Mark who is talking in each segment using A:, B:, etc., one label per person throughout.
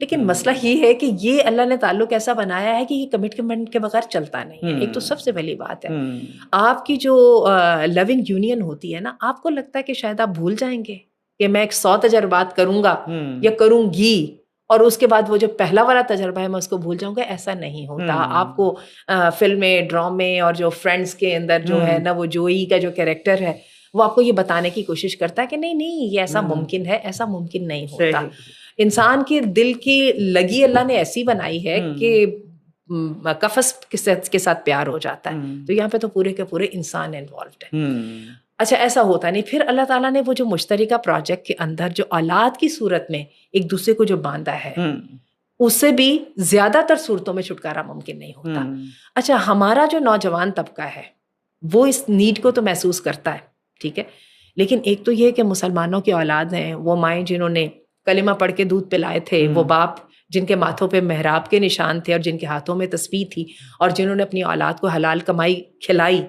A: لیکن مسئلہ یہ ہے کہ یہ اللہ نے تعلق ایسا بنایا ہے کہ یہ کمٹمنٹ کے بغیر چلتا نہیں ہے. ایک تو سب سے پہلی بات ہے آپ کی جو لونگ یونین ہوتی ہے نا, آپ کو لگتا ہے کہ شاید آپ بھول جائیں گے کہ میں 100 تجربات کروں گا یا کروں گی اور اس کے بعد وہ جو پہلا والا تجربہ ہے میں اس کو بھول جاؤں گا. ایسا نہیں ہوتا. آپ کو فلمیں, ڈرامے اور جو فرینڈس کے اندر جو ہے نا وہ جوئی کا جو کیریکٹر ہے وہ آپ کو یہ بتانے کی کوشش کرتا ہے کہ نہیں نہیں یہ ایسا ممکن ہے, ایسا ممکن نہیں ہوتا. انسان کے دل کی لگی اللہ نے ایسی بنائی ہے کہ قفس کے ساتھ پیار ہو جاتا ہے. تو یہاں پہ تو پورے کے پورے انسان انوالوڈ ہے. اچھا ایسا ہوتا نہیں. پھر اللہ تعالیٰ نے وہ جو مشترکہ پروجیکٹ کے اندر جو اولاد کی صورت میں ایک دوسرے کو جو باندھا ہے اس سے بھی زیادہ تر صورتوں میں چھٹکارا ممکن نہیں ہوتا. اچھا ہمارا جو نوجوان طبقہ ہے وہ اس نیڈ کو تو محسوس کرتا ہے, ٹھیک ہے, لیکن ایک تو یہ کہ مسلمانوں کی اولاد ہیں, وہ مائیں جنہوں نے کلمہ پڑھ کے دودھ پلائے تھے, وہ باپ جن کے ماتھوں پہ محراب کے نشان تھے اور جن کے ہاتھوں میں تسبیح تھی اور جنہوں نے اپنی اولاد کو حلال کمائی کھلائی,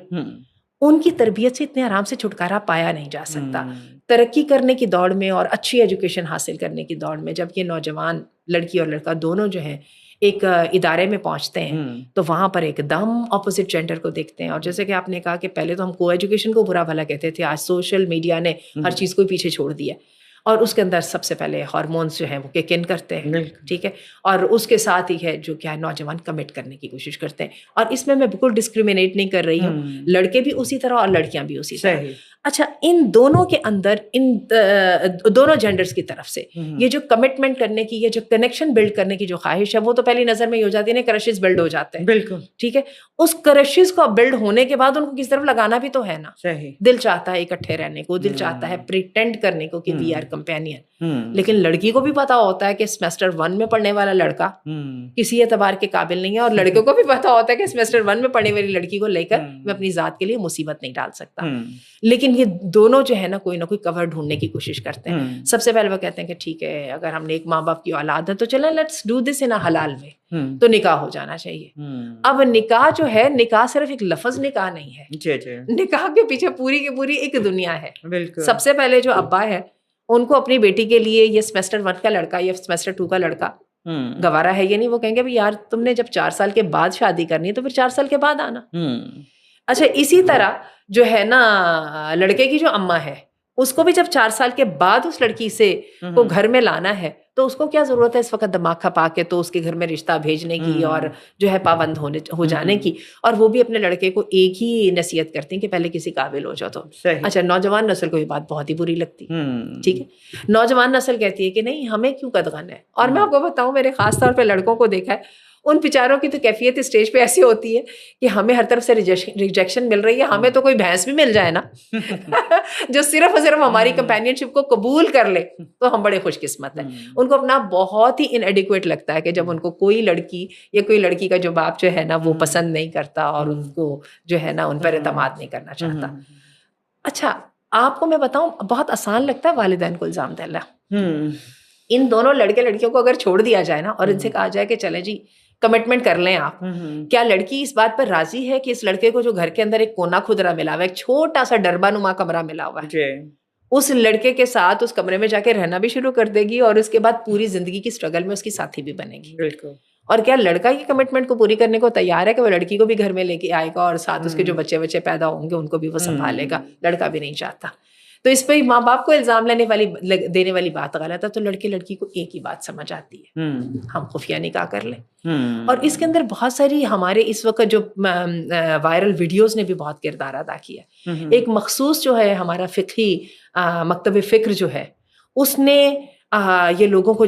A: ان کی تربیت سے اتنے آرام سے چھٹکارا پایا نہیں جا سکتا. ترقی کرنے کی دوڑ میں اور اچھی ایجوکیشن حاصل کرنے کی دوڑ میں جب یہ نوجوان لڑکی اور لڑکا دونوں جو ہیں ایک ادارے میں پہنچتے ہیں تو وہاں پر ایک دم اپوزٹ جینڈر کو دیکھتے ہیں. اور جیسے کہ آپ نے کہا کہ پہلے تو ہم کو ایجوکیشن کو برا بھلا کہتے تھے, آج سوشل میڈیا نے ہر چیز کو پیچھے چھوڑ دیا اور اس کے اندر سب سے پہلے ہارمونس جو ہیں وہ کک ان کرتے ہیں, ٹھیک ہے, اور اس کے ساتھ ہی ہے جو کیا ہے نوجوان کمٹ کرنے کی کوشش کرتے ہیں. اور اس میں بالکل ڈسکریمنیٹ نہیں کر رہی ہوں, لڑکے بھی اسی طرح اور لڑکیاں بھی اسی طرح. اچھا ان دونوں کے اندر ان دونوں جینڈرز کی طرف سے یہ جو کمٹمنٹ کرنے کی, یہ جو کنیکشن بلڈ کرنے کی جو خواہش ہے وہ تو پہلی نظر میں ہی ہو جاتی ہے نا, کرشز بلڈ ہو جاتے ہیں. بالکل ٹھیک ہے. اس کرشز کو بلڈ ہونے کے بعد ان کو کس طرف لگانا بھی تو ہے نا. دل چاہتا ہے اکٹھے رہنے کو, دل چاہتا ہے پریٹینڈ کرنے کو کہ وی آر کمپینین. لیکن لڑکی کو بھی پتا ہوتا ہے کہ سیمسٹر 1 میں پڑھنے والا لڑکا کسی اعتبار کے قابل نہیں ہے, اور لڑکے کو بھی پتا ہوتا ہے کہ سیمسٹر 1 میں پڑھنے والی لڑکی کو لے کر میں اپنی ذات کے لیے مصیبت نہیں ڈال سکتا. لیکن یہ دونوں جو ہے نا کوئی نہ کوئی کور ڈھونڈنے کی کوشش کرتے ہیں. سب سے پہلے وہ کہتے ہیں کہ ٹھیک ہے اگر ہم نے ایک ماں باپ کی اولاد ہے تو چلیں لیٹس ڈو دس ان حلال وے, تو نکاح ہو جانا چاہیے. اب نکاح جو ہے, نکاح صرف ایک لفظ نکاح نہیں ہے, نکاح کے پیچھے پوری کی پوری ایک دنیا ہے. سب سے پہلے جو ابا ہے ان کو اپنی بیٹی کے لیے یہ سیمسٹر 1 کا لڑکا یا سیمسٹر 2 کا لڑکا گوارا ہے یا نہیں, وہ کہیں گے یار تم نے جب 4 سال کے بعد شادی کرنی ہے تو پھر 4 سال کے بعد آنا. اچھا اسی طرح جو ہے نا لڑکے کی جو اماں ہے اس کو بھی جب 4 سال کے بعد اس لڑکی سے کو گھر میں لانا ہے تو اس کو کیا ضرورت ہے اس وقت دماغ کھپا کے تو اس کے گھر میں رشتہ بھیجنے کی اور جو ہے پابند ہو جانے کی. اور وہ بھی اپنے لڑکے کو ایک ہی نصیحت کرتی ہیں کہ پہلے کسی قابل ہو جاؤ. تو اچھا نوجوان نسل کو یہ بات بہت ہی بری لگتی, ٹھیک ہے. نوجوان نسل کہتی ہے کہ نہیں ہمیں کیوں قدغن ہے. اور میں آپ کو بتاؤں میں نے خاص طور پہ لڑکوں کو دیکھا ہے, ان بیچاروں کی تو کیفیت اسٹیج پہ ایسی ہوتی ہے کہ ہمیں ہر طرف سے ریجیکشن مل رہی ہے, ہمیں تو کوئی بھینس بھی مل جائے نا جو صرف اور صرف ہماری کمپینین شپ کو قبول کر لے تو ہم بڑے خوش قسمت ہیں. ان کو اپنا بہت ہی انیڈیکویٹ لگتا ہے کہ جب ان کو کوئی لڑکی یا کوئی لڑکی کا جو باپ جو ہے نا وہ پسند نہیں کرتا اور ان کو جو ہے نا ان پر اعتماد نہیں کرنا چاہتا. اچھا آپ کو میں بتاؤں بہت آسان لگتا ہے والدین کو الزام دینا. ان دونوں لڑکے لڑکیوں کو اگر چھوڑ دیا جائے نا اور ان سے کہا جائے کہ چلے جی کمٹمنٹ کر لیں آپ, کیا لڑکی اس بات پر راضی ہے کہ اس لڑکے کو جو گھر کے اندر ایک کونا کھدرا ملا ہوا ہے, ایک چھوٹا سا ڈربا نما کمرہ ملا ہوا ہے, اس لڑکے کے ساتھ اس کمرے میں جا کے رہنا بھی شروع کر دے گی اور اس کے بعد پوری زندگی کی اسٹرگل میں اس کی ساتھی بھی بنے گی. بالکل. اور کیا لڑکا یہ کمٹمنٹ کو پوری کرنے کو تیار ہے کہ وہ لڑکی کو بھی گھر میں لے کے آئے گا اور ساتھ اس کے جو بچے پیدا ہوں گے ان کو بھی وہ سنبھالے گا؟ لڑکا بھی نہیں چاہتا. تو اس پہ ماں باپ کو الزام دینے والی بات غلط ہے. تو لڑکے لڑکی کو ایک ہی بات سمجھ آتی ہے, ہم خفیہ نکاح کر لیں. اور اس کے اندر بہت ساری ہمارے اس وقت جو وائرل ویڈیوز نے بھی بہت کردار ادا کیا. ایک مخصوص جو ہے ہمارا فقہی مکتب فکر جو ہے اس نے یہ لوگوں کو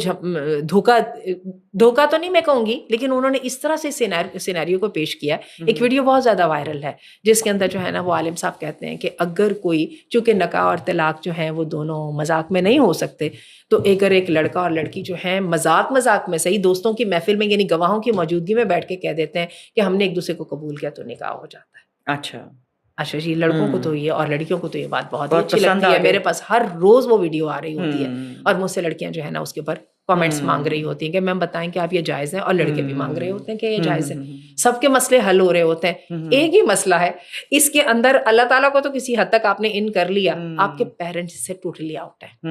A: دھوکہ تو نہیں میں کہوں گی, لیکن انہوں نے اس طرح سے سینیریو کو پیش کیا. ایک ویڈیو بہت زیادہ وائرل ہے جس کے اندر جو ہے نا وہ عالم صاحب کہتے ہیں کہ اگر کوئی, چونکہ نکاح اور طلاق جو ہیں وہ دونوں مذاق میں نہیں ہو سکتے, تو اگر ایک لڑکا اور لڑکی جو ہیں مذاق میں صحیح دوستوں کی محفل میں یعنی گواہوں کی موجودگی میں بیٹھ کے کہہ دیتے ہیں کہ ہم نے ایک دوسرے کو قبول کیا تو نکاح ہو جاتا ہے. اچھا جی, لڑکوں کو تو یہ اور لڑکیوں کو تو یہ بات بہت اچھی لگتی ہے. میرے پاس ہر روز وہ ویڈیو آ رہی ہوتی ہے اور مجھ سے لڑکیاں جو ہے نا اس کے اوپر کامنٹس مانگ رہی ہوتی ہیں کہ میم بتائیں کہ آپ یہ جائز ہیں, اور لڑکے بھی مانگ رہے ہوتے ہیں کہ یہ جائز ہے. سب کے مسئلے حل ہو رہے ہوتے ہیں, ایک ہی مسئلہ ہے اس کے اندر. اللہ تعالیٰ کو تو کسی حد تک آپ نے ان کر لیا, آپ کے پیرنٹس سے ٹوٹلی آؤٹ ہے.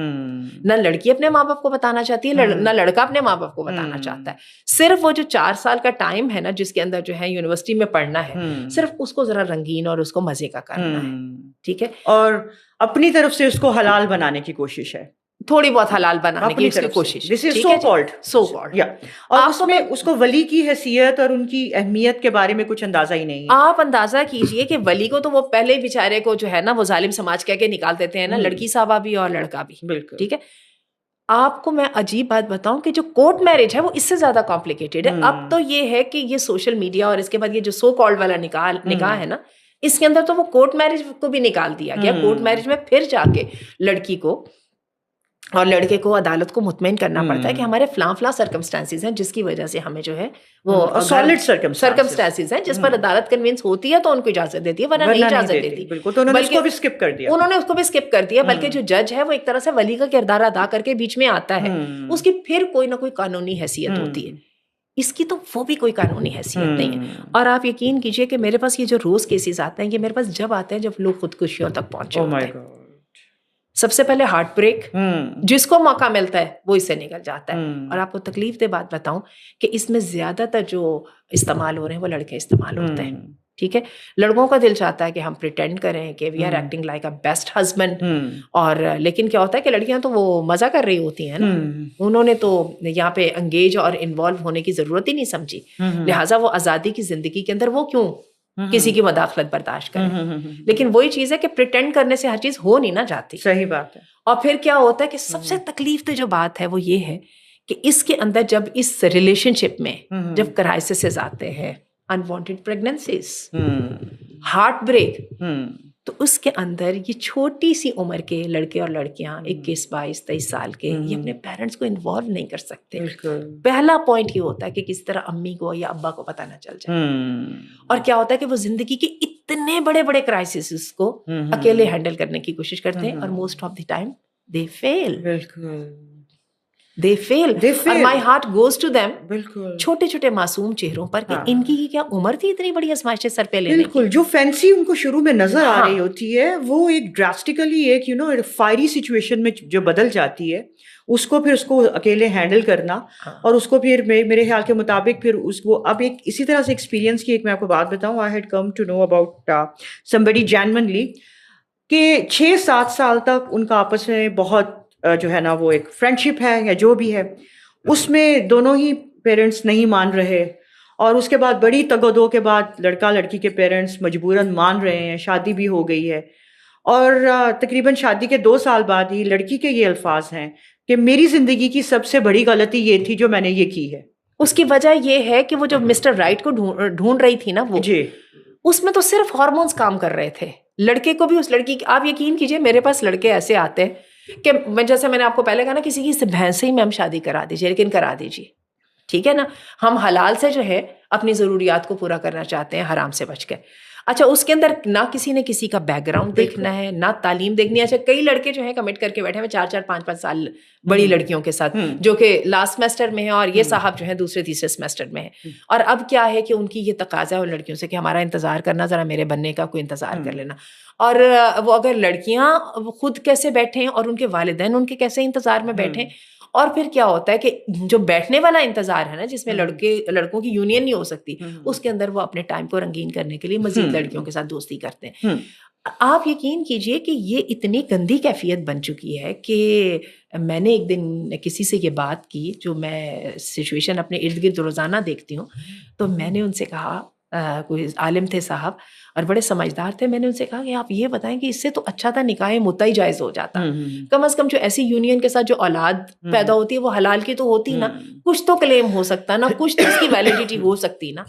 A: نہ لڑکی اپنے ماں باپ کو بتانا چاہتی ہے, نہ لڑکا اپنے ماں باپ کو بتانا چاہتا ہے. صرف وہ جو 4 سال کا ٹائم ہے نا جس کے اندر جو ہے یونیورسٹی میں پڑھنا ہے, صرف اس کو ذرا رنگین اور اس کو مزے کا کرنا ہے. ٹھیک ہے,
B: اور اپنی طرف سے اس کو حلال بنانے کی کوشش ہے,
A: تھوڑی بہت حلال بنانے کی اس کی کوشش.
B: اور اس کو ولی کی حیثیت اور ان کی اہمیت کے بارے میں کچھ اندازہ ہی نہیں ہے.
A: آپ اندازہ کیجئے کہ ولی کو تو وہ پہلے بیچارے کو جو ہے نا وہ ظالم سماج کہہ کے نکال دیتے ہیں نا, لڑکی صاحبہ بھی اور لڑکا بھی.
B: بالکل
A: ٹھیک ہے. آپ کو میں عجیب بات بتاؤں کہ جو کورٹ میرج ہے وہ اس سے زیادہ کمپلیکیٹڈ ہے. اب تو یہ ہے کہ یہ سوشل میڈیا اور اس کے بعد یہ جو سو کالڈ والا نکاح ہے نا, اس کے اندر تو وہ کورٹ میرج کو بھی نکال دیا گیا. کورٹ میرج میں پھر جا کے لڑکی کو اور لڑکے کو عدالت کو مطمئن کرنا پڑتا ہے کہ ہمارے فلاں سرکمسٹانسز ہیں جس کی وجہ سے ہمیں جو ہے وہ
B: سالڈ
A: سرکمسٹانسز ہیں جس پر عدالت کنونس ہوتی ہے تو ان کو اجازت دیتی ہے, ورنہ نہیں اجازت دیتی.
B: بالکل, انہوں نے اس کو بھی اسکپ کر دیا.
A: انہوں نے اس کو بھی اسکپ کر دیا. بلکہ جو جج ہے وہ ایک طرح سے ولی کا کردار ادا کر کے بیچ میں آتا ہے, اس کی پھر کوئی نہ کوئی قانونی حیثیت ہوتی ہے. اس کی تو وہ بھی کوئی قانونی حیثیت نہیں ہے. اور آپ یقین کیجئے کہ میرے پاس یہ جو روز کیسز آتے ہیں یہ میرے پاس جب آتے ہیں جب لوگ خودکشیوں تک پہنچے ہوتے ہیں. سب سے پہلے ہارٹ بریک, جس کو موقع ملتا ہے وہ اس سے نکل جاتا ہے. اور آپ کو تکلیف دہ بات بتاؤں کہ اس میں زیادہ تر جو استعمال ہو رہے ہیں وہ لڑکے استعمال ہوتے ہیں. ٹھیک ہے, لڑکوں کا دل چاہتا ہے کہ ہم پریٹینڈ کریں کہ we are acting like a best husband, اور لیکن کیا ہوتا ہے کہ لڑکیاں تو وہ مزہ کر رہی ہوتی ہیں نا, انہوں نے تو یہاں پہ انگیج اور انوالو ہونے کی ضرورت ہی نہیں سمجھی, لہٰذا وہ آزادی کی زندگی کے اندر وہ کیوں کسی کی مداخلت برداشت کریں. لیکن وہی چیز ہے کہ پریٹینڈ کرنے سے ہر چیز ہو نہیں نہ جاتی.
B: صحیح بات ہے.
A: اور پھر کیا ہوتا ہے کہ سب سے تکلیف دہ جو بات ہے وہ یہ ہے کہ اس کے اندر جب اس ریلیشن شپ میں جب کرائسسز آتے ہیں, انوانٹیڈ پریگننسیز, ہارٹ بریک, تو اس کے اندر یہ چھوٹی سی عمر کے لڑکے اور لڑکیاں 21, 22, 23 سال کے یہ اپنے پیرنٹس کو انوالو نہیں کر سکتے. پہلا پوائنٹ یہ ہوتا ہے کہ کس طرح امی کو یا ابا کو پتہ نہ چل جائے. اور کیا ہوتا ہے کہ وہ زندگی کے اتنے بڑے بڑے کرائسس کو اکیلے ہینڈل کرنے کی کوشش کرتے ہیں, اور most of the time they fail. They fail. And my heart goes to them. بالکل چھوٹے چھوٹے معصوم چہروں پر کہ ان کی کیا عمر تھی اتنی بڑی آزمائشیں سر پہ لینے کی.
B: بالکل, جو فینسی ان کو شروع میں نظر آ رہی ہوتی ہے وہ ایک ڈراسٹیکلی ایک فائری سچویشن میں جو بدل جاتی ہے, اس کو پھر اس کو اکیلے ہینڈل کرنا, اور اس کو پھر میرے خیال کے مطابق پھر اس کو اب ایک اسی طرح سے ایکسپیرینس کی ایک میں آپ کو بات بتاؤں. I had come to know about somebody genuinely کہ 6-7 سال تک ان کا آپس میں بہت جو ہے نا وہ ایک فرینڈشپ ہے یا جو بھی ہے, اس میں دونوں ہی پیرنٹس نہیں مان رہے, اور اس کے بعد بڑی تگ و دو کے بعد لڑکا لڑکی کے پیرنٹس مجبوراً مان رہے ہیں, شادی بھی ہو گئی ہے, اور تقریباً شادی کے 2 سال بعد ہی لڑکی کے یہ الفاظ ہیں کہ میری زندگی کی سب سے بڑی غلطی یہ تھی جو میں نے یہ کی ہے.
A: اس کی وجہ یہ ہے کہ وہ جو مسٹر رائٹ کو ڈھونڈ رہی تھی نا وہ,
B: جی,
A: اس میں تو صرف ہارمونز کام کر رہے تھے. لڑکے کو بھی اس لڑکی کی, آپ یقین کیجئے میرے پاس لڑکے ایسے آتے ہیں کہ جیسے میں نے آپ کو پہلے کہا نا کسی کی بہن سے ہی میں ہم شادی کرا دیجیے, لیکن کرا دیجیے. ٹھیک ہے نا, ہم حلال سے جو ہے اپنی ضروریات کو پورا کرنا چاہتے ہیں, حرام سے بچ کے. اچھا, اس کے اندر نہ کسی نے کسی کا بیک گراؤنڈ دیکھنا ہے, نہ تعلیم دیکھنی ہے. اچھا, کئی لڑکے جو ہیں کمٹ کر کے بیٹھے ہیں 4-4, 5-5 سال بڑی لڑکیوں کے ساتھ جو کہ لاسٹ سیمسٹر میں ہیں, اور یہ صاحب جو ہیں دوسرے تیسرے سیمسٹر میں ہیں. اور اب کیا ہے کہ ان کی یہ تقاضا ہے ان لڑکیوں سے کہ ہمارا انتظار کرنا, ذرا میرے بننے کا کوئی انتظار کر لینا. اور وہ اگر لڑکیاں خود کیسے بیٹھیں اور ان کے والدین ان کے کیسے انتظار میں بیٹھیں. اور پھر کیا ہوتا ہے کہ جو بیٹھنے والا انتظار ہے نا, جس میں لڑکوں کی یونین نہیں ہو سکتی, اس کے اندر وہ اپنے ٹائم کو رنگین کرنے کے لیے مزید لڑکیوں کے ساتھ دوستی کرتے ہیں. آپ یقین کیجئے کہ یہ اتنی گندی کیفیت بن چکی ہے کہ میں نے ایک دن کسی سے یہ بات کی, جو میں سچویشن اپنے ارد گرد روزانہ دیکھتی ہوں, تو میں نے ان سے کہا, کوئی عالم تھے صاحب اور بڑے سمجھدار تھے, میں نے ان سے کہا کہ آپ یہ بتائیں کہ اس سے تو اچھا تھا نکاح مطلق جائز ہو جاتا, کم از کم جو ایسی یونین کے ساتھ جو اولاد پیدا ہوتی ہے وہ حلال کی تو ہوتی نا, کچھ تو کلیم ہو سکتا نا, کچھ تو اس کی ویلیڈیٹی ہو سکتی نا.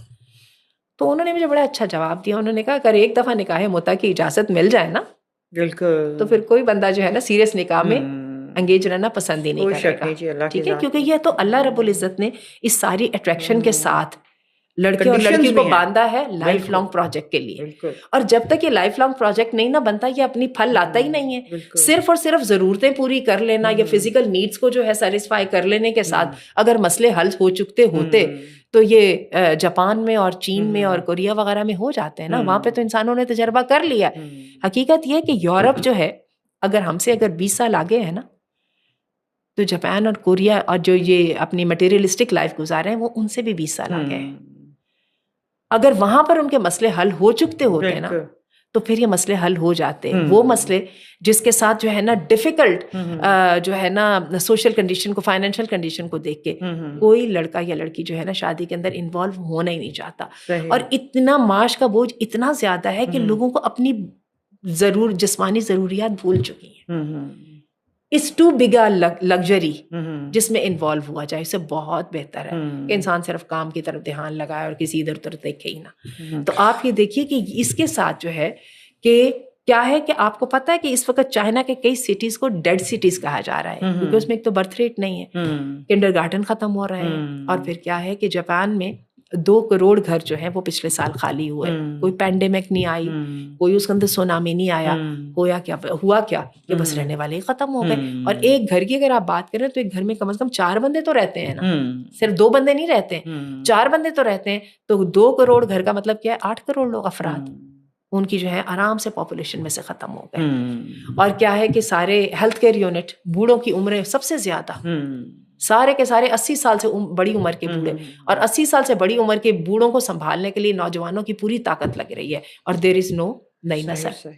A: تو انہوں نے مجھے بڑا اچھا جواب دیا. انہوں نے کہا اگر ایک دفعہ نکاح مطلق کی اجازت مل جائے نا, بالکل, تو پھر کوئی بندہ جو ہے نا سیریس نکاح میں انگیج رہنا پسند ہی نہیں کرے گا. ٹھیک ہے, کیونکہ یہ تو اللہ رب العزت نے اس ساری اٹریکشن کے ساتھ لڑکے اور لڑکی کو باندھا ہے لائف لانگ پروجیکٹ کے لیے. اور جب تک یہ لائف لانگ پروجیکٹ نہیں نہ بنتا یہ اپنی پھل لاتا ہی نہیں ہے. صرف اور صرف ضرورتیں پوری کر لینا یا فزیکل نیڈس کو جو ہے سیٹسفائی کر لینے کے ساتھ اگر مسئلے حل ہو چکتے ہوتے تو یہ جاپان میں اور چین میں اور کوریا وغیرہ میں ہو جاتے ہیں نا. وہاں پہ تو انسانوں نے تجربہ کر لیا. حقیقت یہ ہے کہ یورپ جو ہے اگر ہم سے اگر 20 سال آگے ہے نا تو جاپان اور کوریا اور جو یہ اپنی مٹیریلسٹک لائف گزارے ہیں وہ ان سے بھی 20 سال آگے ہیں. اگر وہاں پر ان کے مسئلے حل ہو چکتے ہوتے ہیں نا تو پھر یہ مسئلے حل ہو جاتے ہیں. وہ مسئلے جس کے ساتھ جو ہے نا ڈیفیکلٹ جو ہے نا سوشل کنڈیشن کو فائنینشیل کنڈیشن کو دیکھ کے کوئی لڑکا یا لڑکی جو ہے نا شادی کے اندر انوالو ہونا ہی نہیں چاہتا. اور اتنا معاش کا بوجھ اتنا زیادہ ہے کہ لوگوں کو اپنی جسمانی ضروریات بھول چکی ہیں. It's too big a luxury جس میں انوالو ہوا جائے. اس سے بہت بہتر ہے کہ انسان صرف کام کی طرف دھیان لگائے اور کسی ادھر ادھر دیکھے ہی نہ. تو آپ یہ دیکھیے کہ اس کے ساتھ جو ہے کہ کیا ہے کہ آپ کو پتا ہے کہ اس وقت چائنا کے کئی سٹیز کو ڈیڈ سٹیز کہا جا رہا ہے کیونکہ اس میں ایک تو برتھ ریٹ نہیں ہے, کنڈر گارڈن ختم ہو رہے ہیں, اور پھر کیا ہے کہ جاپان میں 2 کروڑ گھر جو ہیں وہ پچھلے سال خالی ہوئے. کوئی پینڈیمک نہیں آئی, کوئی اس کے اندر سونامی نہیں آیا, ہوا کیا کہ بس رہنے والے ہی ختم ہو گئے. اور ایک گھر کی اگر آپ بات کریں تو ایک گھر میں کم از کم 4 بندے تو رہتے ہیں نا, صرف 2 بندے نہیں رہتے ہیں, 4 بندے تو رہتے ہیں. تو 2 کروڑ گھر کا مطلب کیا ہے 8 کروڑ لوگ افراد ان کی جو ہے آرام سے پاپولیشن میں سے ختم ہو گئے. اور کیا ہے کہ سارے ہیلتھ کیئر یونٹ, بوڑھوں کی عمریں سب سے زیادہ, سارے کے سارے 80 سال سے بڑی عمر کے بوڑھے, اور 80 سال سے بڑی عمر کے بوڑھوں کو سنبھالنے کے لیے نوجوانوں کی پوری طاقت لگ رہی ہے, اور دیر از نو نئی نسل.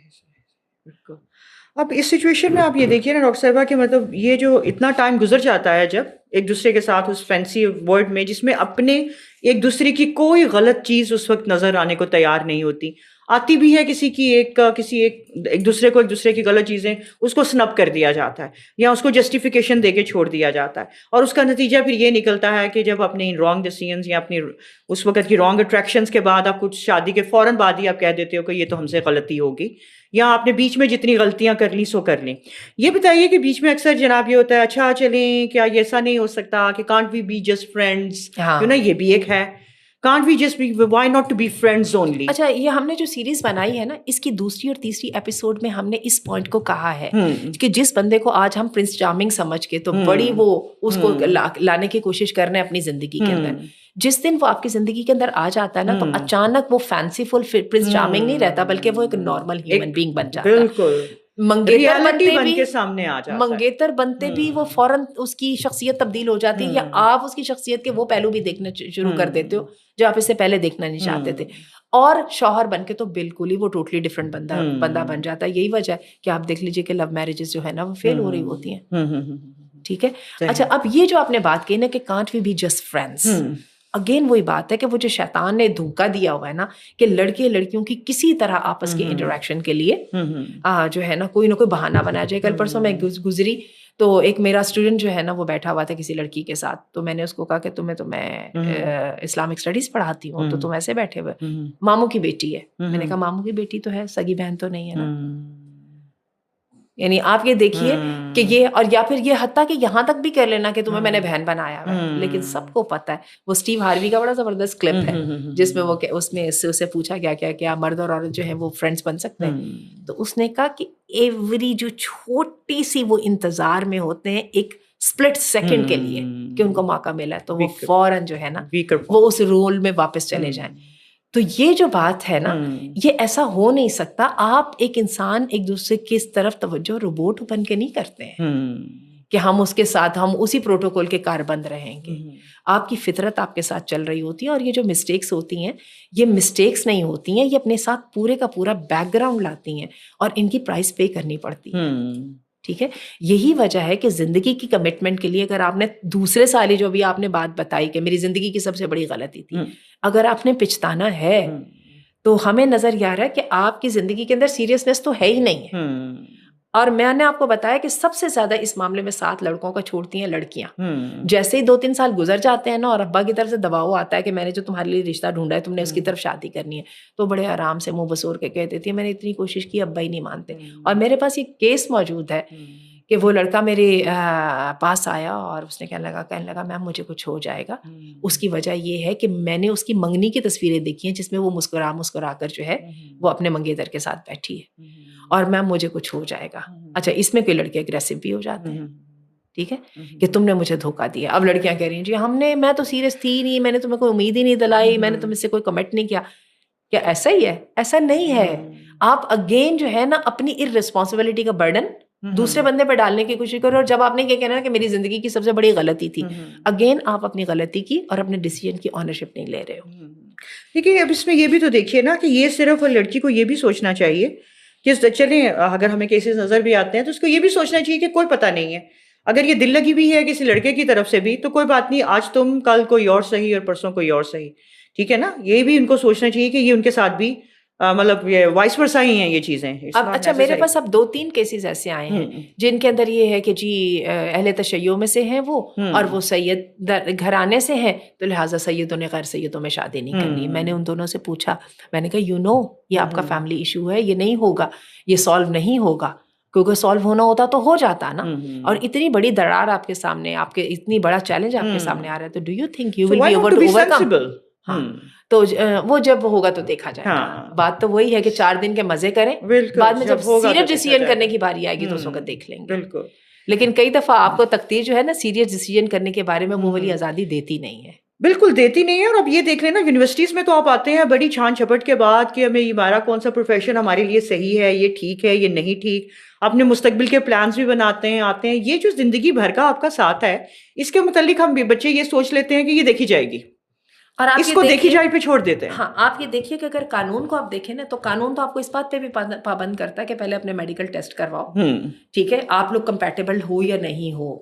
B: اب اس سچویشن میں آپ یہ دیکھیے نا ڈاکٹر صاحبہ کہ مطلب یہ جو اتنا ٹائم گزر جاتا ہے جب ایک دوسرے کے ساتھ اس فینسی ورلڈ میں جس میں اپنے ایک دوسرے کی کوئی غلط چیز اس وقت نظر آنے کو تیار نہیں ہوتی, آتی بھی ہے کسی دوسرے کو ایک دوسرے کی غلط چیزیں اس کو سنپ کر دیا جاتا ہے یا اس کو جسٹیفیکیشن دے کے چھوڑ دیا جاتا ہے, اور اس کا نتیجہ پھر یہ نکلتا ہے کہ جب اپنے رانگ ڈیسیژنز یا اپنی اس وقت کی رانگ اٹریکشنز کے بعد آپ کچھ شادی کے فوراً بعد ہی آپ کہہ دیتے ہو کہ یہ تو ہم سے غلطی ہوگی, یا آپ نے بیچ میں جتنی غلطیاں کر لی سو کر لیں. یہ بتائیے کہ بیچ میں اکثر جناب یہ ہوتا ہے اچھا چلیں کیا یہ ایسا نہیں ہو سکتا کہ can't we be just friends, نا یہ بھی ایک ہے, can't we just be, why not to be friends only.
A: اچھا یہ ہم نے جو سیریز بنائی ہے نا اس کی 2 اور 3 ایپیسوڈ میں ہم نے اس پوائنٹ کو کہا ہے کہ جس بندے کو آج ہم پرنس چارمنگ سمجھ کے تو بڑی وہ اس کو لانے کی کوشش کر رہے ہیں اپنی زندگی کے اندر, جس دن وہ آپ کی زندگی کے اندر آ جاتا ہے نا تو اچانک وہ فینسی فل پرنس چارمنگ نہیں رہتا بلکہ وہ ایک نارمل ہیومن بینگ بن جاتا ہے.
B: بالکل
A: منگیتر بنتے بھی
B: سامنے آ جاتا,
A: منگیتر بنتے بھی وہ فوراً اس کی شخصیت تبدیل ہو جاتی ہے, یا آپ اس کی شخصیت کے وہ پہلو بھی دیکھنا شروع کر دیتے ہو جو آپ اس سے پہلے دیکھنا نہیں چاہتے تھے. اور شوہر بن کے تو بالکل ہی وہ ٹوٹلی ڈفرینٹ بندہ بن جاتا ہے. یہی وجہ ہے کہ آپ دیکھ لیجیے کہ لو میرجز جو ہے نا وہ فیل ہو رہی ہوتی ہیں. ٹھیک ہے. اچھا اب یہ جو آپ نے بات کی نا کہ can't we be just friends, again وہی بات ہے کہ وہ جو شیطان نے دھوکا دیا ہوا ہے نا کہ لڑکے لڑکیوں کی کسی طرح آپس کی انٹریکشن کے لیے جو ہے نا کوئی نہ کوئی بہانہ بنا جائے. کل پرسوں میں گزری تو ایک میرا اسٹوڈنٹ جو ہے نا وہ بیٹھا ہوا تھا کسی لڑکی کے ساتھ, تو میں نے اس کو کہا کہ تمہیں تو میں اسلامک اسٹڈیز پڑھاتی ہوں تو تم ایسے بیٹھے ہوئے, ماموں کی بیٹی ہے. میں نے کہا ماموں کی بیٹی تو ہے, سگی بہن تو نہیں ہے نا. یعنی آپ یہ دیکھیے کہ یہ, اور یا پھر یہ حتیٰ کہ یہاں تک بھی کر لینا کہ تمہیں میں نے بہن بنایا ہے, لیکن سب کو پتا ہے. وہ اسٹیو ہاروی کا بڑا زبردست کلپ ہے جس میں وہ اس میں اسے پوچھا گیا کیا مرد اور عورت جو ہے وہ فرینڈس بن سکتے ہیں, تو اس نے کہا کہ ایوری جو چھوٹی سی وہ انتظار میں ہوتے ہیں ایک سپلٹ سیکنڈ کے لیے کہ ان کو موقع ملا تو وہ فوراً جو ہے نا وہ اس رول میں واپس چلے جائیں. تو یہ جو بات ہے نا یہ ایسا ہو نہیں سکتا. آپ ایک انسان ایک دوسرے کی اس طرف توجہ روبوٹ بن کے نہیں کرتے ہیں کہ ہم اس کے ساتھ ہم اسی پروٹوکول کے کاربند رہیں گے. آپ کی فطرت آپ کے ساتھ چل رہی ہوتی ہے, اور یہ جو مسٹیکس ہوتی ہیں یہ مسٹیکس نہیں ہوتی ہیں, یہ اپنے ساتھ پورے کا پورا بیک گراؤنڈ لاتی ہیں اور ان کی پرائس پے کرنی پڑتی ہے. ٹھیک ہے. یہی وجہ ہے کہ زندگی کی کمٹمنٹ کے لیے اگر آپ نے دوسرے سال جو بھی آپ نے بات بتائی کہ میری زندگی کی سب سے بڑی غلطی تھی, اگر آپ نے پچھتانا ہے تو ہمیں نظر یہ آ رہا ہے کہ آپ کی زندگی کے اندر سیریسنس تو ہے ہی نہیں ہے. اور میں نے آپ کو بتایا کہ سب سے زیادہ اس معاملے میں 7 لڑکوں کا چھوڑتی ہیں لڑکیاں. جیسے ہی 2-3 سال گزر جاتے ہیں نا اور ابا کی طرف سے دباؤ آتا ہے کہ میں نے جو تمہارے لیے رشتہ ڈھونڈا ہے تم نے اس کی طرف شادی کرنی ہے, تو بڑے آرام سے منہ بسور کے کہہ دیتی ہے میں نے اتنی کوشش کی ابا ہی نہیں مانتے. اور میرے پاس یہ کیس موجود ہے کہ وہ لڑکا میرے پاس آیا اور اس نے کہنے لگا میم مجھے کچھ ہو جائے گا. اس کی وجہ یہ ہے کہ میں نے اس کی منگنی کی تصویریں دیکھی ہیں جس میں وہ مسکرا کر جو ہے وہ اپنے منگیتر کے ساتھ بیٹھی ہے, اور میم مجھے کچھ ہو جائے گا. اچھا, اس میں کوئی لڑکے اگریسو بھی ہو جاتے ہیں, ٹھیک ہے, کہ تم نے مجھے دھوکہ دیا. اب لڑکیاں کہہ رہی ہیں جی میں تو سیریس تھی نہیں, میں نے تمہیں کوئی امید ہی نہیں دلائی, میں نے تم سے کوئی کمٹ نہیں کیا. کیا ایسا ہی ہے؟ ایسا نہیں ہے. آپ اگین جو ہے نا اپنی ارسپانسبلٹی کا برڈن دوسرے بندے پہ ڈالنے کی کوشش کرو. اور جب آپ نے یہ کہنا کہ میری زندگی کی سب سے بڑی غلطی تھی, اگین آپ اپنی غلطی کی اور اپنے ڈیسیژن کی آنرشپ نہیں لے رہے ہو.
B: لیکن اب اس میں یہ بھی تو دیکھیے نا کہ یہ صرف لڑکی کو یہ بھی سوچنا چاہیے کہ چلیں اگر ہمیں کیسز نظر بھی آتے ہیں تو اس کو یہ بھی سوچنا چاہیے کہ کوئی پتہ نہیں ہے, اگر یہ دل لگی بھی ہے کسی لڑکے کی طرف سے بھی تو کوئی بات نہیں, آج تم کل کوئی اور صحیح اور پرسوں کوئی اور صحیح, ٹھیک ہے نا. یہ بھی ان کو سوچنا چاہیے کہ یہ ان کے ساتھ بھی مطلب یہ وائس ورسا ہی ہیں یہ چیزیں.
A: اب اچھا, میرے پاس اب 2-3 کیسز ایسے آئے ہیں جن کے اندر یہ ہے کہ جی اہل تشیع میں سے ہیں وہ, اور وہ سید گھرانے سے ہیں, تو لہٰذا سیدوں نے غیر سیدوں میں شادی نہیں کرنی. میں نے ان دونوں سے پوچھا, میں نے کہا یہ آپ کا فیملی ایشو ہے, یہ نہیں ہوگا, یہ سالو نہیں ہوگا, کیونکہ سالو ہونا ہوتا تو ہو جاتا نا. اور اتنی بڑی درار آپ کے سامنے, آپ کے اتنی بڑا چیلنج آپ کے سامنے آ رہا ہے, تو do you think you will be able to overcome? ہاں, تو وہ جب ہوگا تو دیکھا جائے گا. بات تو وہی ہے کہ 4 دن کے مزے کریں, بعد میں جب سیریس ڈیسیژن کرنے کی باری آئے گی تو اس وقت دیکھ لیں گے.
B: بالکل.
A: لیکن کئی دفعہ آپ کو تقدیر جو ہے نا سیریس ڈیسیژن کرنے کے بارے میں وہ والی آزادی دیتی نہیں ہے.
B: بالکل دیتی نہیں ہے. اور اب یہ دیکھ لیں نا, یونیورسٹیز میں تو آپ آتے ہیں بڑی چھان چھپٹ کے بعد کہ ہمیں ہمارا کون سا پروفیشن ہمارے لیے صحیح ہے, یہ ٹھیک ہے, یہ نہیں ٹھیک, اپنے مستقبل کے پلانس بھی بناتے ہیں, آتے ہیں. یہ جو زندگی بھر کا آپ کا ساتھ ہے, اس کے متعلق ہم بچے یہ سوچ لیتے ہیں کہ یہ دیکھی جائے گی, اور اس کو دیکھی جائے پہ چھوڑ دیتے ہیں.
A: ہاں, آپ یہ دیکھیے کہ اگر قانون کو آپ دیکھیں نا تو قانون تو آپ کو اس بات پہ بھی پابند کرتا ہے کہ پہلے اپنے میڈیکل ٹیسٹ کرواؤ, ٹھیک ہے, آپ لوگ کمپیٹیبل ہو یا نہیں ہو.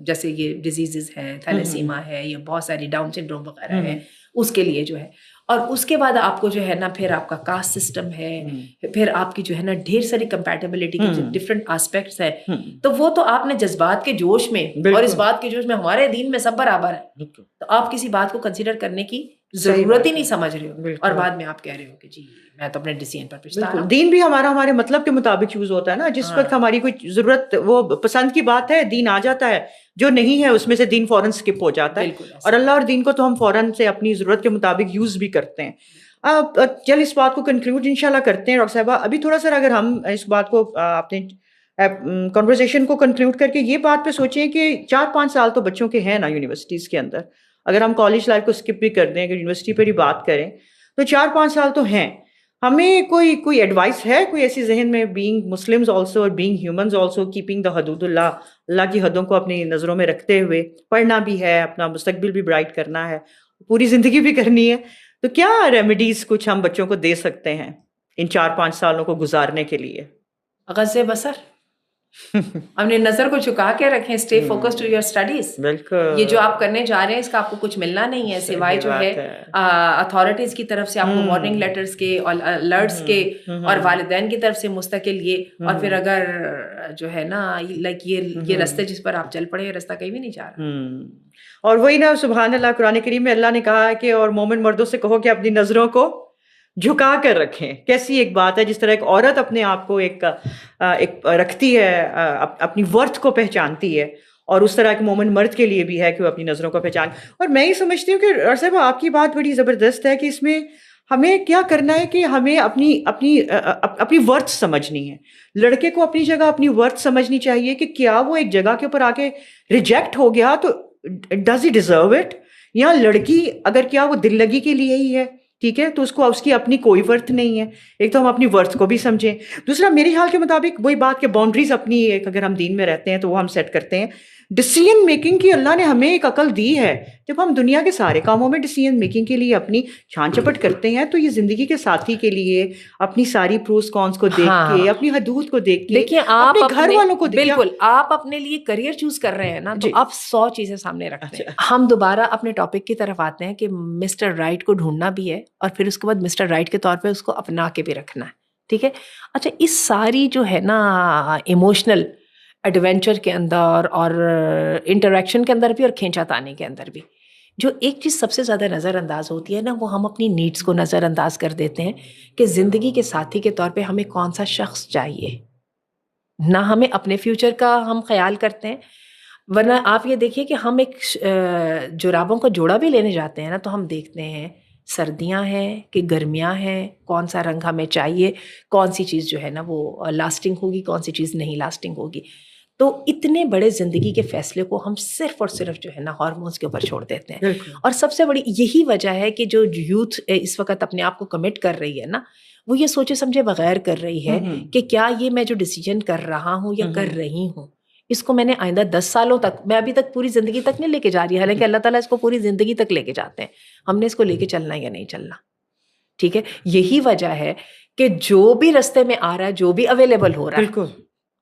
A: جیسے یہ ڈیزیزز ہے, تھیلیسیما ہے, یا بہت ساری ڈاؤن سنڈروم وغیرہ ہے, اس کے لیے جو ہے. اور اس کے بعد آپ کو جو ہے نا پھر آپ کا کاسٹ سسٹم ہے, پھر آپ کی جو ہے نا ڈھیر ساری کمپیٹیبلٹی کے جو ڈفرینٹ آسپیکٹس ہیں, تو وہ تو آپ نے جذبات کے جوش میں اور اس بات کے جوش میں, ہمارے دین میں سب برابر ہے, تو آپ کسی بات کو کنسیڈر کرنے کی ضرورت ہی نہیں سمجھ رہے ہو, اور بعد میں آپ کہہ رہے ہو کہ جی میں تو اپنے ڈیسیژن پر پچھتا ہوں.
B: دین بھی ہمارے مطلب کے مطابق یوز ہوتا ہے نا. جس وقت ہماری کوئی ضرورت, وہ پسند کی بات ہے, دین آ جاتا ہے, جو نہیں ہے اس میں سے دین فوراً اسکپ ہو جاتا ہے, اور اللہ اور دین کو تو ہم فوراً سے اپنی ضرورت کے مطابق یوز بھی کرتے ہیں. چل اس بات کو کنکلوڈ انشاءاللہ کرتے ہیں ڈاکٹر صاحبہ. ابھی تھوڑا سا اگر ہم اس بات کو اپنے کنورسیشن کو کنکلوڈ کر کے یہ بات پہ سوچیں کہ 4-5 سال تو بچوں کے ہیں نا یونیورسٹیز کے اندر, اگر ہم کالج لائف کو اسکپ بھی کر دیں, اگر یونیورسٹی پر ہی بات کریں تو 4-5 سال تو ہیں. ہمیں کوئی ایڈوائس ہے کوئی ایسی ذہن میں, بینگ مسلمز آلسو اور being humans also, keeping the حدود اللہ کی حدوں کو اپنی نظروں میں رکھتے ہوئے پڑھنا بھی ہے, اپنا مستقبل بھی برائٹ کرنا ہے, پوری زندگی بھی کرنی ہے, تو کیا ریمیڈیز کچھ ہم بچوں کو دے سکتے ہیں ان 4-5 سالوں کو گزارنے کے لیے؟
A: غض بصر, اپنی نظر کو چکا کے رکھیں, stay focus to your studies.
B: بالکل.
A: یہ جو آپ کرنے جا رہے ہیں اس کا آپ کو کچھ ملنا نہیں ہے سوائے جو ہے اتھارٹیز کی طرف سے آپ کو وارننگ لیٹرز کے اور الرٹس کے, اور والدین کی طرف سے مستقل یہ, اور پھر اگر جو ہے نا لائک یہ راستے جس پر آپ چل پڑے, یہ راستہ کہیں بھی نہیں جا رہا.
B: اور وہی نا, سبحان اللہ, قرآن کریم میں اللہ نے کہا ہے کہ اور مومن مردوں سے کہو کہ اپنی نظروں کو جھکا کر رکھیں. کیسی ایک بات ہے, جس طرح ایک عورت اپنے آپ کو ایک رکھتی ہے, اپنی ورتھ کو پہچانتی ہے, اور اس طرح ایک مومن مرد کے لیے بھی ہے کہ وہ اپنی نظروں کو پہچان. اور میں یہ سمجھتی ہوں کہ صاحب آپ کی بات بڑی زبردست ہے کہ اس میں ہمیں کیا کرنا ہے کہ ہمیں اپنی ورتھ سمجھنی ہے. لڑکے کو اپنی جگہ اپنی ورتھ سمجھنی چاہیے کہ کیا وہ ایک جگہ کے اوپر آ کے ریجیکٹ ہو گیا تو ڈز ہی ڈیزرو اٹ, یا لڑکی اگر کیا وہ دل لگی کے لیے ہی ہے, ٹھیک ہے, تو اس کی اپنی کوئی ورتھ نہیں ہے. ایک تو ہم اپنی ورتھ کو بھی سمجھیں, دوسرا میرے حال کے مطابق وہی بات کہ باؤنڈریز اپنی ایک, اگر ہم دین میں رہتے ہیں تو وہ ہم سیٹ کرتے ہیں. ڈیسیژن میکنگ کی اللہ نے ہمیں ایک عقل دی ہے. جب ہم دنیا کے سارے کاموں میں ڈیسیژن میکنگ کے لیے اپنی چھان چپٹ کرتے ہیں, تو یہ زندگی کے ساتھی کے لیے اپنی ساری پروز کونس کو دیکھ کے, اپنی حدود کو دیکھ کے,
A: دیکھیے آپ
B: اپنے گھر والوں کو,
A: بالکل آپ اپنے لیے کریئر چوز کر رہے ہیں نا, تو آپ 100 چیزیں سامنے رکھتے ہیں. ہم دوبارہ اپنے ٹاپک کی طرف آتے ہیں کہ مسٹر رائٹ کو ڈھونڈنا بھی ہے, اور پھر اس کے بعد مسٹر رائٹ کے طور پہ اس کو اپنا کے بھی رکھنا ہے, ٹھیک ہے. اچھا, اس ساری جو ہے نا ایموشنل ایڈونچر کے اندر اور انٹریکشن کے اندر بھی اور کھینچا تانی کے اندر بھی جو ایک چیز سب سے زیادہ نظر انداز ہوتی ہے نا, وہ ہم اپنی نیڈس کو نظر انداز کر دیتے ہیں کہ زندگی کے ساتھی کے طور پہ ہمیں کون سا شخص چاہیے. نہ ہمیں اپنے فیوچر کا ہم خیال کرتے ہیں. ورنہ آپ یہ دیکھیے کہ ہم ایک جرابوں کا جوڑا بھی لینے جاتے ہیں نا تو ہم دیکھتے ہیں سردیاں ہیں کہ گرمیاں ہیں, کون سا رنگ ہمیں چاہیے, کون سی چیز جو ہے نا وہ لاسٹنگ ہوگی, کون سی چیز نہیں لاسٹنگ ہوگی. تو اتنے بڑے زندگی کے فیصلے کو ہم صرف اور صرف جو ہے نا ہارمونس کے اوپر چھوڑ دیتے ہیں. اور سب سے بڑی یہی وجہ ہے کہ جو یوتھ اس وقت اپنے آپ کو کمٹ کر رہی ہے نا, وہ یہ سوچے سمجھے بغیر کر رہی ہے کہ کیا یہ میں جو ڈیسیجن کر رہا ہوں یا کر رہی ہوں, اس کو میں نے آئندہ 10 سالوں تک, میں ابھی تک پوری زندگی تک نہیں لے کے جا رہی, حالانکہ اللہ تعالیٰ اس کو پوری زندگی تک لے کے جاتے ہیں. ہم نے اس کو لے کے چلنا یا نہیں چلنا. ٹھیک ہے, یہی وجہ ہے کہ جو بھی رستے میں آ رہا ہے, جو بھی اویلیبل ہو رہا ہے,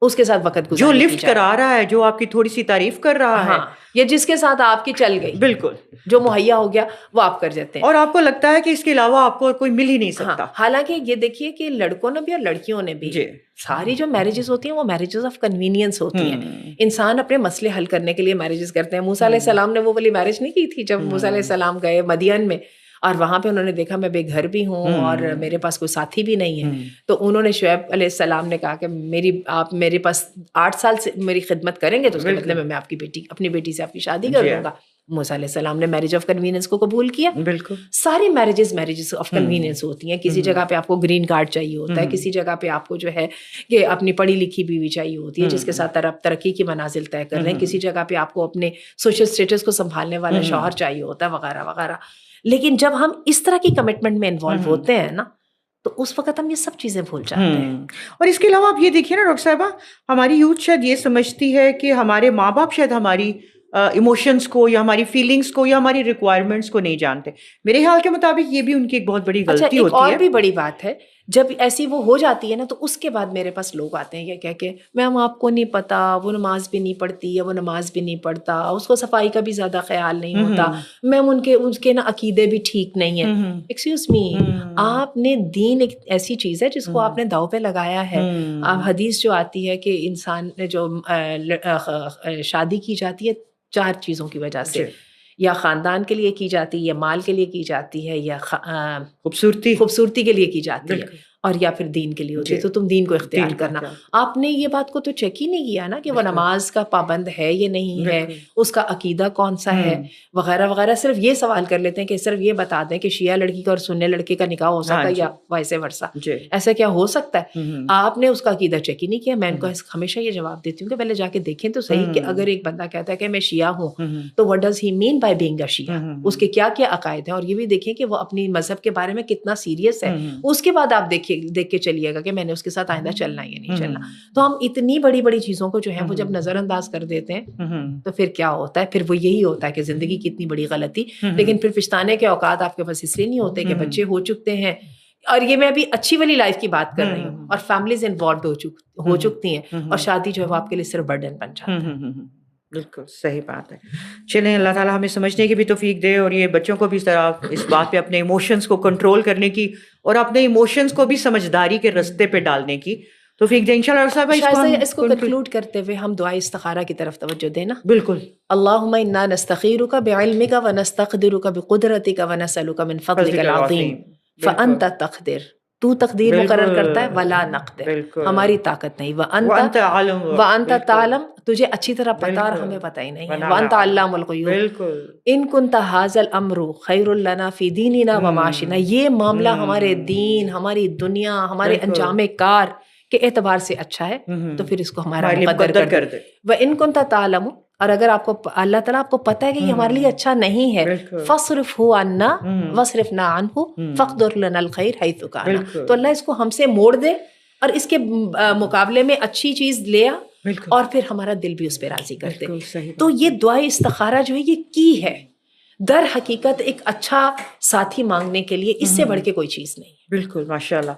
A: اس کے ساتھ وقت
B: جو لفٹ کرا رہا ہے, جو آپ کی تھوڑی سی تعریف کر رہا ہے,
A: یا جس کے ساتھ آپ کی چل گئی, بالکل جو مہیا ہو گیا وہ آپ کر جاتے ہیں,
B: اور آپ کو لگتا ہے کہ اس کے علاوہ آپ کو کوئی مل ہی نہیں سکتا.
A: حالانکہ یہ دیکھیے کہ لڑکوں نے بھی اور لڑکیوں نے بھی ساری جو میرجز ہوتی ہیں وہ میرجز آف کنوینئنس ہوتی ہیں. انسان اپنے مسئلے حل کرنے کے لیے میرجز کرتے ہیں. موسیٰ علیہ السلام نے وہ والی میرج نہیں کی تھی جب موسیٰ علیہ السلام گئے مدین میں, اور وہاں پہ انہوں نے دیکھا میں بے گھر بھی ہوں اور میرے پاس کوئی ساتھی بھی نہیں ہے. تو انہوں نے شعیب علیہ السلام نے کہا کہ آپ میرے پاس 8 سال سے میری خدمت کریں گے تو اس کے بدلے میں آپ کی اپنی بیٹی سے آپ کی شادی کر دوں گا. موسیٰ علیہ السلام نے میرج آف کنوینئنس کو قبول کیا. بالکل ساری میرجز آف کنوینئنس ہوتی ہیں. کسی جگہ پہ آپ کو گرین کارڈ چاہیے ہوتا ہے, کسی جگہ پہ آپ کو جو ہے کہ اپنی پڑھی لکھی بیوی چاہیے ہوتی ہے جس کے ساتھ ترقی کی منازل طے کر رہے ہیں, کسی جگہ پہ آپ کو اپنے سوشل اسٹیٹس کو سنبھالنے والا شوہر چاہیے ہوتا ہے, وغیرہ وغیرہ. لیکن جب ہم اس طرح کی کمٹمنٹ میں انوالو ہوتے ہیں نا تو اس وقت ہم یہ سب چیزیں بھول جاتے ہیں.
B: اور اس کے علاوہ آپ یہ دیکھیے نا ڈاکٹر صاحبہ, ہماری یوتھ شاید یہ سمجھتی ہے کہ ہمارے ماں باپ شاید ہماری ایموشنس کو یا ہماری فیلنگس کو یا ہماری ریکوائرمنٹس کو نہیں جانتے. میرے خیال کے مطابق یہ بھی ان کی ایک بہت بڑی غلطی ہوتی ہے.
A: اور بھی بڑی بات ہے, جب ایسی وہ ہو جاتی ہے نا تو اس کے بعد میرے پاس لوگ آتے ہیں کیا کہہ کے, میم آپ کو نہیں پتا وہ نماز بھی نہیں پڑھتی یا وہ نماز بھی نہیں پڑھتا, اس کو صفائی کا بھی زیادہ خیال نہیں ہوتا, میم ان کے نا عقیدے بھی ٹھیک نہیں ہیں. ایکسکیوز می, آپ نے دین ایک ایسی چیز ہے جس کو آپ نے داؤ پہ لگایا ہے. حدیث جو آتی ہے کہ انسان نے جو شادی کی جاتی ہے 4 چیزوں کی وجہ سے, یا خاندان کے لیے کی جاتی ہے, یا مال کے لیے کی جاتی ہے, یا خوبصورتی کے لیے کی جاتی ہے, اور یا پھر دین کے لیے ہوتی ہے. تو تم دین کو اختیار کرنا. آپ نے یہ بات کو تو چیک ہی نہیں کیا نا کہ وہ نماز کا پابند ہے یا نہیں ہے, اس کا عقیدہ کون سا ہے, وغیرہ وغیرہ. صرف یہ سوال کر لیتے ہیں کہ صرف یہ بتا دیں کہ شیعہ لڑکی کا اور سنی لڑکے کا نکاح ہو سکتا ہے یا وائس ورسا, ایسا کیا ہو سکتا ہے؟ آپ نے اس کا عقیدہ چیک ہی نہیں کیا. میں ان کو ہمیشہ یہ جواب دیتی ہوں کہ پہلے جا کے دیکھیں تو صحیح کہ اگر ایک بندہ کہتا ہے کہ میں شیعہ ہوں تو what does he mean by being a شیعہ, اس کے کیا کیا عقائد ہیں, اور یہ بھی دیکھیں کہ وہ اپنی مذہب کے بارے میں کتنا سیریس ہے. اس کے بعد آپ دیکھ کے چلیے گا کہ میں نے اس کے ساتھ آئندہ چلنا یا نہیں چلنا. تو ہم اتنی بڑی بڑی چیزوں کو جو ہے وہ جب نظر انداز کر دیتے ہیں تو پھر کیا ہوتا ہے, پھر وہ یہی ہوتا ہے کہ زندگی کی اتنی بڑی غلطی. لیکن پھر پچھتانے کے اوقات آپ کے پاس اس لیے نہیں ہوتے کہ بچے ہو چکتے ہیں, اور یہ میں ابھی اچھی والی لائف کی بات کر رہی ہوں, اور فیملیز انوالوڈ ہو چکتی ہیں, اور شادی جو ہے وہ آپ کے لیے صرف برڈن بن جاتا ہے.
B: بالکل صحیح بات ہے. چلیں اللہ تعالیٰ ہمیں سمجھنے کی بھی توفیق دے, اور یہ بچوں کو بھی اس طرح اس بات پہ اپنے ایموشنس کو کنٹرول کرنے کی اور اپنے ایموشنس کو بھی سمجھداری کے رستے پہ ڈالنے کی توفیق دے انشاءاللہ.
A: اس کو کنکلوڈ کرتے ہوئے ہم دعائے استخارہ کی طرف توجہ دیں نا.
B: بالکل.
A: اللہم انا نستخیرک بعلمک ونستقدرک بقدرتک ونسألک من فضلک العظیم فانت تقدر, تو تقدیر مقرر کرتا ہے, ولا نقدر, ہماری طاقت نہیں, وانت تعلم, تجھے اچھی طرح پتا اور ہمیں پتہ ہی نہیں ہے, وانت علام الغیوب, ان کنت ھذا الامر خیر لنا فی دیننا ومعاشنا, یہ معاملہ ہمارے دین, ہماری دنیا, ہمارے انجام کار کے اعتبار سے اچھا ہے تو پھر اس کو ہمارا مقدر کر دے. وان کنت تعلم, اور اگر آپ کو اللہ تعالیٰ آپ کو پتہ ہے کہ یہ ہمارے لیے اچھا نہیں ہے, فاصرفہ عنا واصرفنا عنہ فاقدر لنا الخیر حیث کان, تو اللہ اس کو ہم سے موڑ دے اور اس کے مقابلے میں اچھی چیز لے آ, اور پھر ہمارا دل بھی اس پہ راضی کر دے. تو یہ دعائے استخارہ جو ہے یہ کی ہے در حقیقت ایک اچھا ساتھی مانگنے کے لیے, اس سے بڑھ کے کوئی چیز نہیں.
B: بالکل ماشاءاللہ.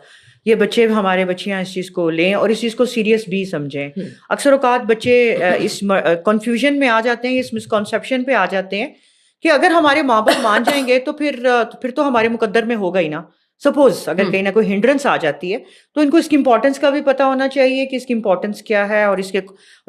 B: یہ بچے ہمارے بچیاں اس چیز کو لیں اور اس چیز کو سیریس بھی سمجھیں. اکثر اوقات بچے اس کنفیوژن میں آ جاتے ہیں, اس مسکنسیپشن پہ آ جاتے ہیں کہ اگر ہمارے ماں باپ مان جائیں گے تو پھر تو ہمارے مقدر میں ہوگا ہی نا, سپوز اگر کہیں نہ کوئی ہنڈرنس آ جاتی ہے تو ان کو اس کی امپورٹنس کا بھی پتہ ہونا چاہیے کہ اس کی امپورٹنس کیا ہے، اور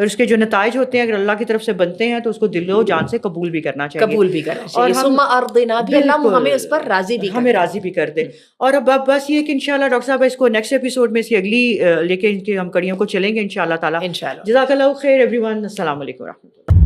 B: اس کے جو نتائج ہوتے ہیں اگر اللہ کی طرف سے بنتے ہیں تو اس کو دل و جان سے قبول بھی کرنا چاہیے،
A: اور ثم ارضنا بھی اللہ ہمیں اس پر راضی بھی
B: ہمیں راضی بھی کر دے۔ اور اب بس یہ کہ انشاءاللہ ڈاکٹر صاحب اس کو نیکسٹ ایپیسوڈ میں اس کی اگلی لے کے ان کی ہم کڑیوں کو چلیں گے انشاءاللہ تعالیٰ۔ جزاک اللہ خیر ایوری ون، السلام علیکم و رحمۃ اللہ۔